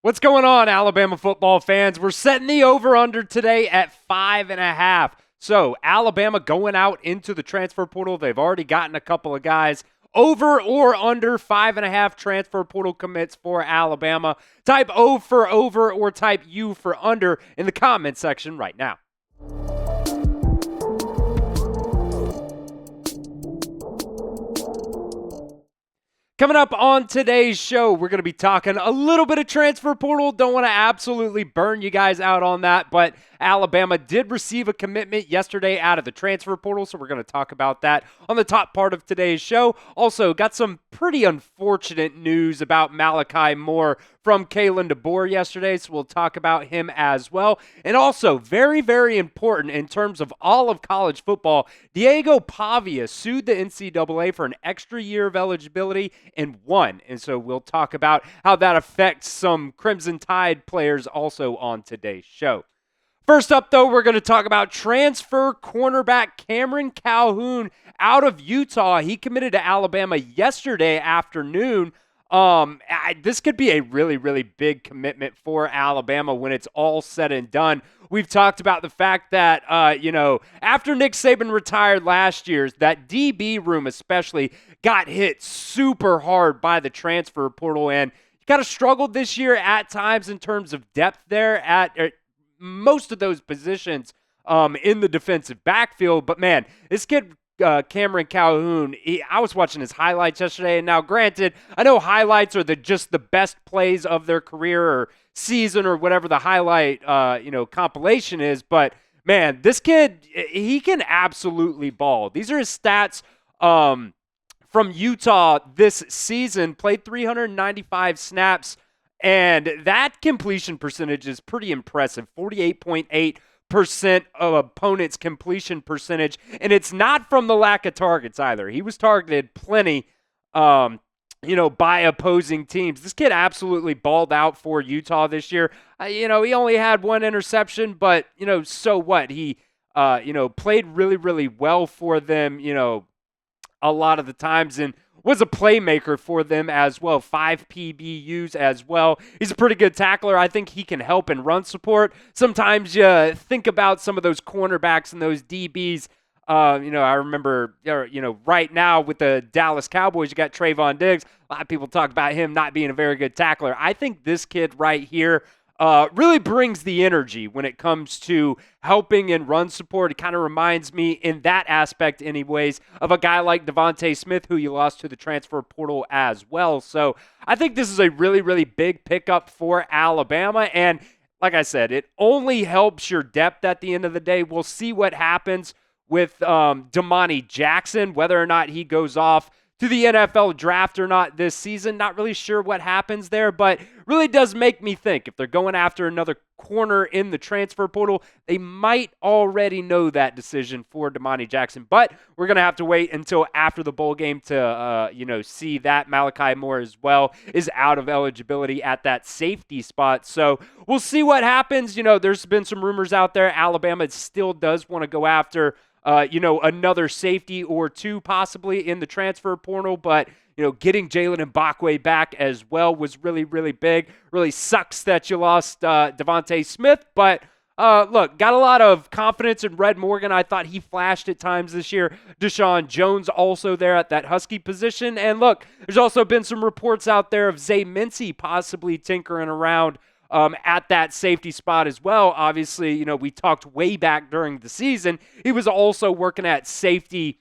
What's going on, Alabama football fans? We're setting the over-under today at 5.5. So, Alabama going out into the transfer portal. They've already gotten a couple of guys. Over or under 5.5 transfer portal commits for Alabama. Type O for over or type U for under in the comment section right now. Coming up on today's show, we're going to be talking a little bit of transfer portal. Don't want to absolutely burn you guys out on that, but Alabama did receive a commitment yesterday out of the transfer portal, so we're going to talk about that on the top part of today's show. Also, got some pretty unfortunate news about Malachi Moore from Kalen DeBoer yesterday, so we'll talk about him as well. And also, very, very important in terms of all of college football, Diego Pavia sued the NCAA for an extra year of eligibility and won. And so we'll talk about how that affects some Crimson Tide players also on today's show. First up, though, we're going to talk about transfer cornerback Cameron Calhoun out of Utah. He committed to Alabama yesterday afternoon. This could be a really, really big commitment for Alabama when it's all said and done. We've talked about the fact that, after Nick Saban retired last year, that DB room especially got hit super hard by the transfer portal, and kind of struggled this year at times in terms of depth there at most of those positions in the defensive backfield. But, man, this kid Cameron Calhoun, I was watching his highlights yesterday, and now granted, I know highlights are just the best plays of their career or season or whatever the highlight compilation is, but man, this kid, he can absolutely ball. These are his stats from Utah this season. Played 395 snaps, and that completion percentage is pretty impressive, 48.8% of opponents' completion percentage, and it's not from the lack of targets either. He was targeted plenty, by opposing teams. This kid absolutely balled out for Utah this year. He only had one interception, but, so what? He, played really, really well for them, a lot of the times, and was a playmaker for them as well. 5 PBUs as well. He's a pretty good tackler. I think he can help in run support. Sometimes you think about some of those cornerbacks and those DBs. I remember, right now with the Dallas Cowboys, you got Trayvon Diggs. A lot of people talk about him not being a very good tackler. I think this kid right here really brings the energy when it comes to helping in run support. It kind of reminds me in that aspect anyways of a guy like Devontae Smith, who you lost to the transfer portal as well. So I think this is a really, really big pickup for Alabama. And like I said, it only helps your depth at the end of the day. We'll see what happens with Damani Jackson, whether or not he goes off to the NFL draft or not this season. Not really sure what happens there, but really does make me think if they're going after another corner in the transfer portal, they might already know that decision for Damani Jackson. But we're going to have to wait until after the bowl game to, see that. Malachi Moore as well is out of eligibility at that safety spot. So we'll see what happens. There's been some rumors out there. Alabama still does want to go after another safety or two possibly in the transfer portal, but, getting Jalen Mbakwe back as well was really, really big. Really sucks that you lost Devontae Smith, but look, got a lot of confidence in Red Morgan. I thought he flashed at times this year. Deshaun Jones also there at that Husky position. And look, there's also been some reports out there of Zay Mincy possibly tinkering around at that safety spot as well. Obviously, we talked way back during the season. He was also working at safety,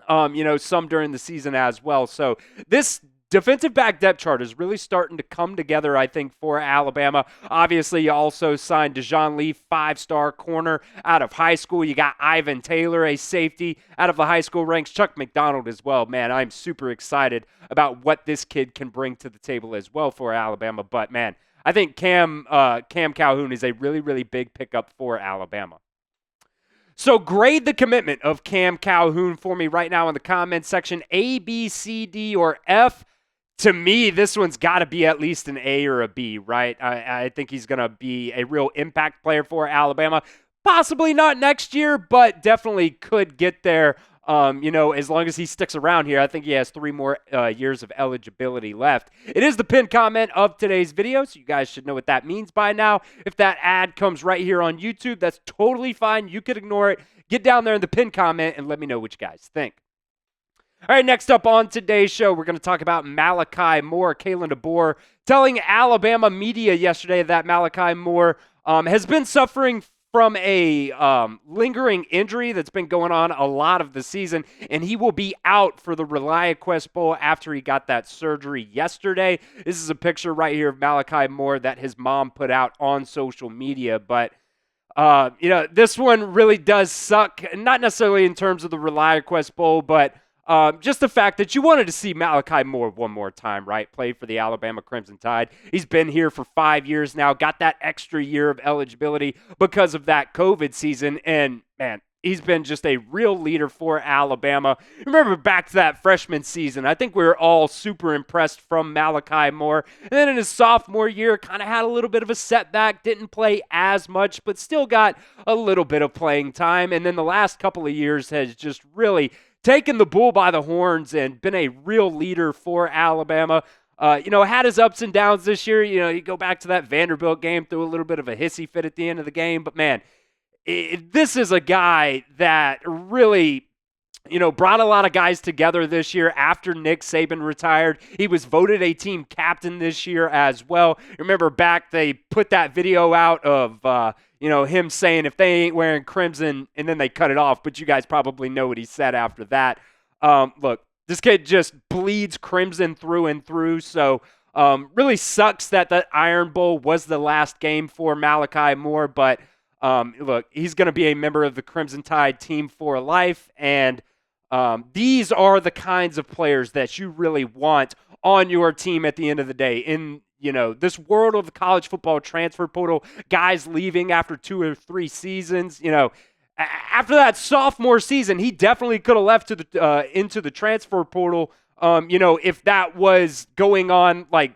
some during the season as well. So this defensive back depth chart is really starting to come together, I think, for Alabama. Obviously, you also signed Dejon Lee, 5-star corner out of high school. You got Ivan Taylor, a safety out of the high school ranks. Chuck McDonald as well. Man, I'm super excited about what this kid can bring to the table as well for Alabama. But, man, I think Cam Calhoun is a really, really big pickup for Alabama. So grade the commitment of Cam Calhoun for me right now in the comments section. A, B, C, D, or F. To me, this one's got to be at least an A or a B, right? I think he's going to be a real impact player for Alabama. Possibly not next year, but definitely could get there As long as he sticks around here, I think he has 3 more years of eligibility left. It is the pinned comment of today's video, so you guys should know what that means by now. If that ad comes right here on YouTube, that's totally fine. You could ignore it. Get down there in the pinned comment and let me know what you guys think. All right, next up on today's show, we're going to talk about Malachi Moore. Kalen DeBoer telling Alabama media yesterday that Malachi Moore has been suffering from a lingering injury that's been going on a lot of the season, and he will be out for the ReliaQuest Bowl after he got that surgery yesterday. This is a picture right here of Malachi Moore that his mom put out on social media, but this one really does suck, not necessarily in terms of the ReliaQuest Bowl, but just the fact that you wanted to see Malachi Moore one more time, right? Play for the Alabama Crimson Tide. He's been here for 5 years now, got that extra year of eligibility because of that COVID season, and man, he's been just a real leader for Alabama. Remember back to that freshman season, I think we were all super impressed from Malachi Moore. And then in his sophomore year, kind of had a little bit of a setback, didn't play as much, but still got a little bit of playing time. And then the last couple of years has just really taken the bull by the horns and been a real leader for Alabama. Had his ups and downs this year. You go back to that Vanderbilt game, threw a little bit of a hissy fit at the end of the game. But, man, this is a guy that really, brought a lot of guys together this year after Nick Saban retired. He was voted a team captain this year as well. Remember back, they put that video out of, him saying if they ain't wearing crimson, and then they cut it off. But you guys probably know what he said after that. Look, this kid just bleeds crimson through and through. So really sucks that the Iron Bowl was the last game for Malachi Moore. But look, he's going to be a member of the Crimson Tide team for life. And these are the kinds of players that you really want on your team at the end of the day. In this world of the college football transfer portal, guys leaving after 2 or 3 seasons, after that sophomore season, he definitely could have left into the transfer portal, if that was going on like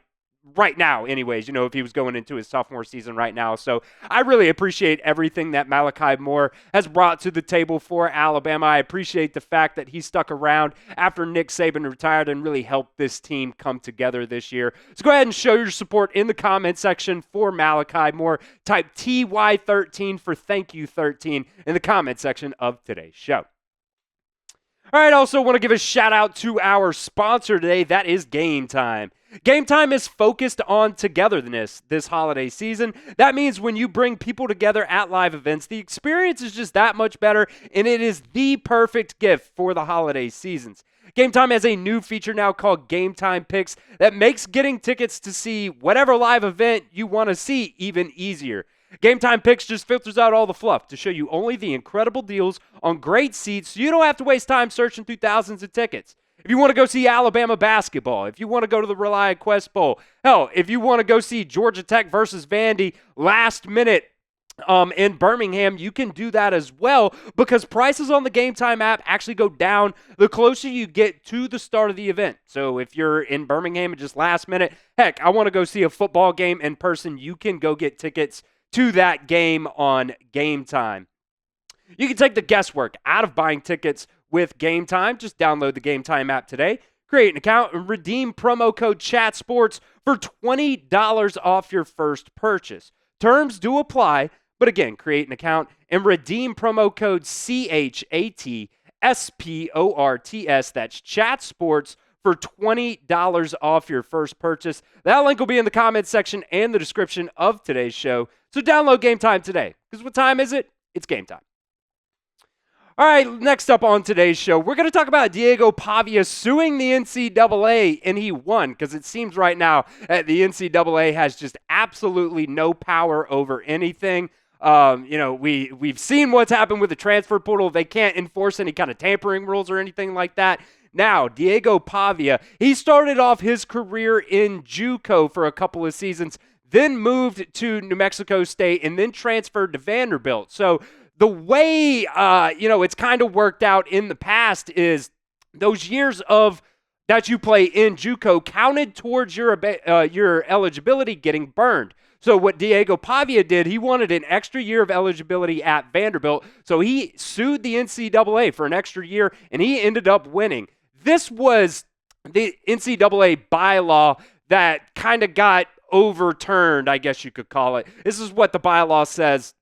right now anyways, if he was going into his sophomore season right now. So I really appreciate everything that Malachi Moore has brought to the table for Alabama. I appreciate the fact that he stuck around after Nick Saban retired and really helped this team come together this year. So go ahead and show your support in the comment section for Malachi Moore. Type TY13 for thank you 13 in the comment section of today's show. All right, also want to give a shout out to our sponsor today. That is Game Time. Game Time is focused on togetherness this holiday season. That means when you bring people together at live events, the experience is just that much better, and it is the perfect gift for the holiday seasons. Game Time has a new feature now called Game Time Picks that makes getting tickets to see whatever live event you want to see even easier. Game Time Picks just filters out all the fluff to show you only the incredible deals on great seats so you don't have to waste time searching through thousands of tickets. If you want to go see Alabama basketball, if you want to go to the ReliaQuest Bowl, hell, if you want to go see Georgia Tech versus Vandy last minute in Birmingham, you can do that as well because prices on the Game Time app actually go down the closer you get to the start of the event. So if you're in Birmingham and just last minute, heck, I want to go see a football game in person, you can go get tickets to that game on Game Time. You can take the guesswork out of buying tickets with Game Time. Just download the Game Time app today, create an account, and redeem promo code CHATSPORTS for $20 off your first purchase. Terms do apply, but again, create an account and redeem promo code CHATSPORTS. That's CHATSPORTS for $20 off your first purchase. That link will be in the comments section and the description of today's show. So download Game Time today. Because what time is it? It's game time. All right, next up on today's show, we're going to talk about Diego Pavia suing the NCAA, and he won because it seems right now that the NCAA has just absolutely no power over anything. We've seen what's happened with the transfer portal. They can't enforce any kind of tampering rules or anything like that. Now, Diego Pavia, he started off his career in JUCO for a couple of seasons, then moved to New Mexico State, and then transferred to Vanderbilt. So the way, it's kind of worked out in the past is those years of that you play in JUCO counted towards your eligibility getting burned. So what Diego Pavia did, he wanted an extra year of eligibility at Vanderbilt, so he sued the NCAA for an extra year, and he ended up winning. This was the NCAA bylaw that kind of got overturned, I guess you could call it. This is what the bylaw says.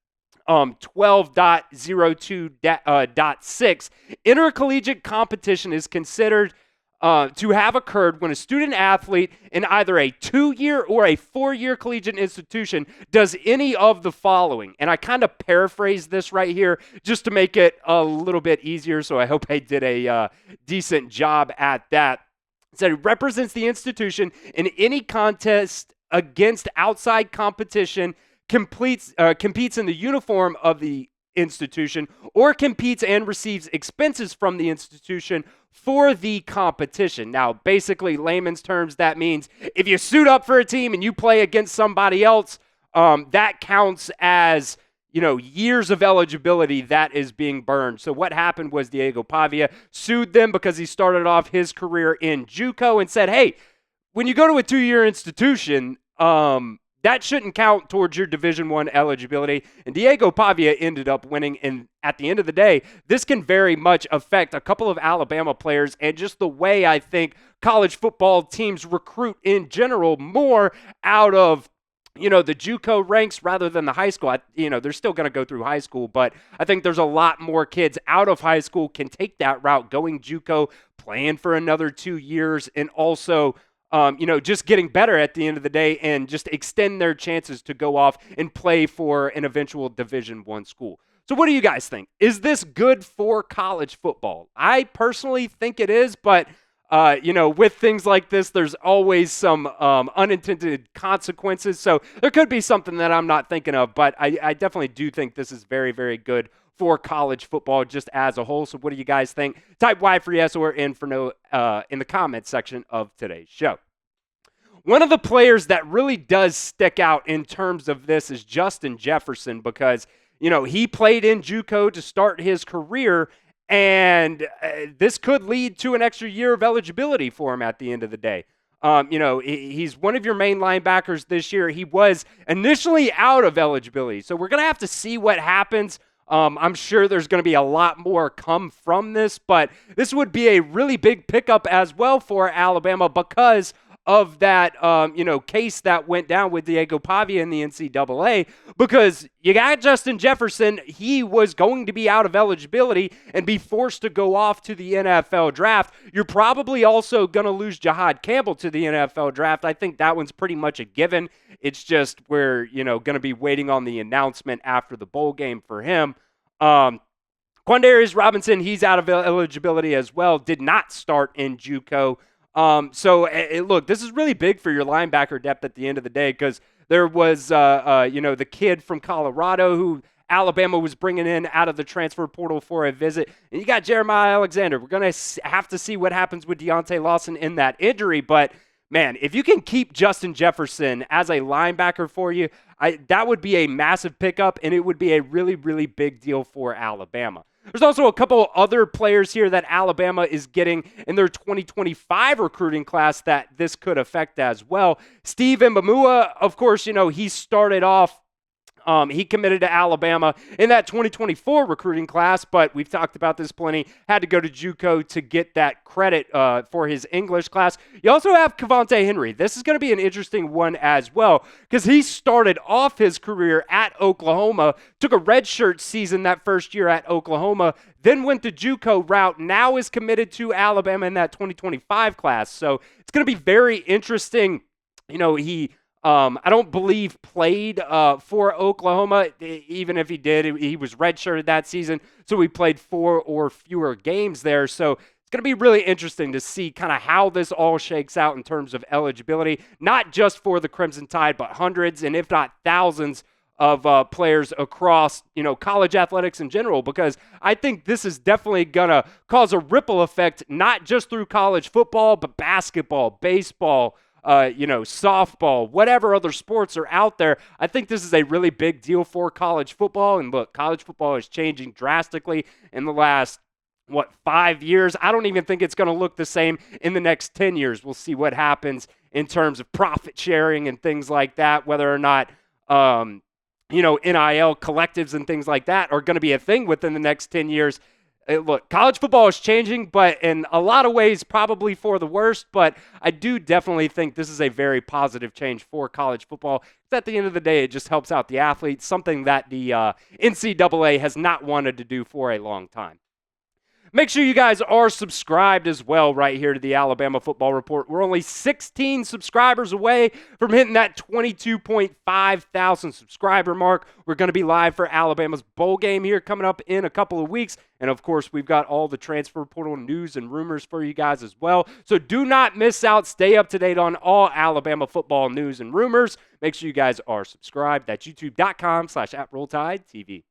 12.02.6, intercollegiate competition is considered to have occurred when a student athlete in either a 2-year or a 4-year collegiate institution does any of the following. And I kind of paraphrase this right here just to make it a little bit easier, so I hope I did a decent job at that. It said it represents the institution in any contest against outside competition, competes in the uniform of the institution, or competes and receives expenses from the institution for the competition. Now, basically, layman's terms, that means if you suit up for a team and you play against somebody else, that counts as, years of eligibility that is being burned. So what happened was Diego Pavia sued them because he started off his career in JUCO and said, hey, when you go to a 2-year institution, that shouldn't count towards your Division I eligibility. And Diego Pavia ended up winning. And at the end of the day, this can very much affect a couple of Alabama players and just the way I think college football teams recruit in general more out of, the JUCO ranks rather than the high school. They're still going to go through high school, but I think there's a lot more kids out of high school can take that route, going JUCO, playing for another 2 years, and also just getting better at the end of the day and just extend their chances to go off and play for an eventual Division I school. So what do you guys think? Is this good for college football? I personally think it is, but, with things like this, there's always some unintended consequences. So there could be something that I'm not thinking of, but I definitely do think this is very, very good for college football just as a whole. So what do you guys think? Type Y for yes or N for no in the comments section of today's show. One of the players that really does stick out in terms of this is Justin Jefferson because, he played in JUCO to start his career, and this could lead to an extra year of eligibility for him at the end of the day. He's one of your main linebackers this year. He was initially out of eligibility, so we're going to have to see what happens. I'm sure there's going to be a lot more come from this, but this would be a really big pickup as well for Alabama because of that, case that went down with Diego Pavia in the NCAA, because you got Justin Jefferson. He was going to be out of eligibility and be forced to go off to the NFL draft. You're probably also going to lose Jahad Campbell to the NFL draft. I think that one's pretty much a given. It's just we're, going to be waiting on the announcement after the bowl game for him. Quandarius Robinson, he's out of eligibility as well, did not start in JUCO. Look, this is really big for your linebacker depth at the end of the day because there was, the kid from Colorado who Alabama was bringing in out of the transfer portal for a visit. And you got Jeremiah Alexander. We're going to have to see what happens with Deontay Lawson in that injury. But, man, if you can keep Justin Jefferson as a linebacker for you, that would be a massive pickup, and it would be a really, really big deal for Alabama. There's also a couple other players here that Alabama is getting in their 2025 recruiting class that this could affect as well. Steve Mbamua, of course, he started off, he committed to Alabama in that 2024 recruiting class, but we've talked about this plenty. Had to go to JUCO to get that credit for his English class. You also have Cavante Henry. This is going to be an interesting one as well because he started off his career at Oklahoma, took a redshirt season that first year at Oklahoma, then went the JUCO route, now is committed to Alabama in that 2025 class. So it's going to be very interesting. He I don't believe played for Oklahoma. Even if he did, he was redshirted that season, so he played 4 or fewer games there. So it's going to be really interesting to see kind of how this all shakes out in terms of eligibility, not just for the Crimson Tide, but hundreds and if not thousands of players across, college athletics in general, because I think this is definitely going to cause a ripple effect, not just through college football, but basketball, baseball, softball, whatever other sports are out there. I think this is a really big deal for college football. And look, college football is changing drastically in the last 5 years. I don't even think it's going to look the same in the next 10 years. We'll see what happens in terms of profit sharing and things like that, whether or not, NIL collectives and things like that are going to be a thing within the next 10 years. Look, college football is changing, but in a lot of ways, probably for the worst. But I do definitely think this is a very positive change for college football. At the end of the day, it just helps out the athletes, something that the NCAA has not wanted to do for a long time. Make sure you guys are subscribed as well right here to the Alabama Football Report. We're only 16 subscribers away from hitting that 22.5 thousand subscriber mark. We're going to be live for Alabama's bowl game here coming up in a couple of weeks. And, of course, we've got all the transfer portal news and rumors for you guys as well. So do not miss out. Stay up to date on all Alabama football news and rumors. Make sure you guys are subscribed. That's youtube.com/@RollTideTV.